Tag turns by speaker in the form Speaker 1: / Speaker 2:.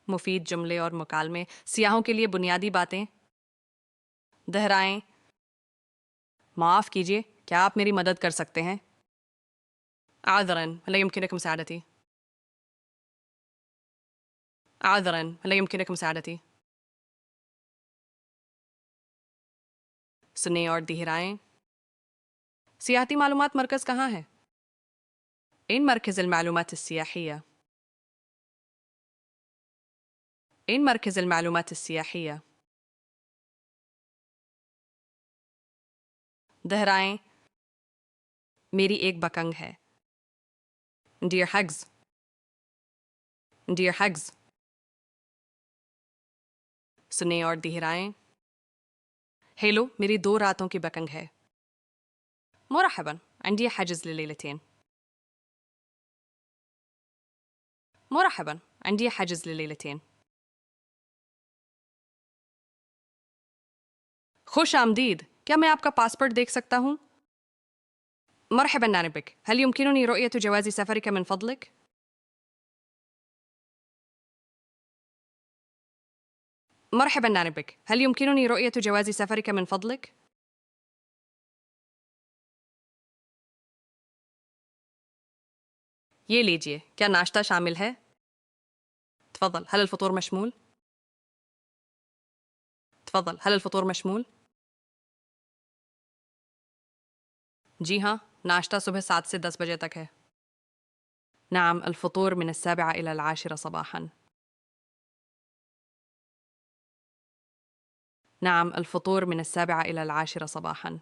Speaker 1: مفید جملے اور مکالمے، سیاحوں کے لیے بنیادی باتیں، دہرائیں، معاف کیجیے، کیا آپ میری مدد کر سکتے ہیں؟ عذراً هل يمكنك مساعدتي؟ عذراً هل يمكنك مساعدتي؟ سنیں اور دہرائیں۔ سیاحتی معلومات مرکز کہاں ہے؟ أين مركز المعلومات السياحية؟ أين مركز المعلومات السياحية؟ دہرائیں، میری ایک بکنگ ہے۔ ڈیر ہگز، ڈیر ہگز۔ سنیں اور دہرائیں۔ ہیلو، میری 2 راتوں کی بکنگ ہے۔ مرحبا، عندي حجز لليلتين. مرحبا، عندي حجز لليلتين. خوش آمدید، کیا میں آپ کا پاسپورٹ دیکھ سکتا ہوں؟ مرحبا نانا بك، هل يمكنني رؤية جواز سفرك من فضلك؟ مرحبا نانا بك، هل يمكنني رؤية جواز سفرك من فضلك؟ یہ لیجئے، کیا ناشتہ شامل ہے؟ تفضل، هل الفطور مشمول؟ تفضل، هل الفطور مشمول؟ جی ہاں، ناشتہ صبح 7 سے 10 بجے تک ہے۔ نعم، الفطور من 7 إلى 10 صباحاً. نعم، الفطور من 7 إلى 10 صباحاً.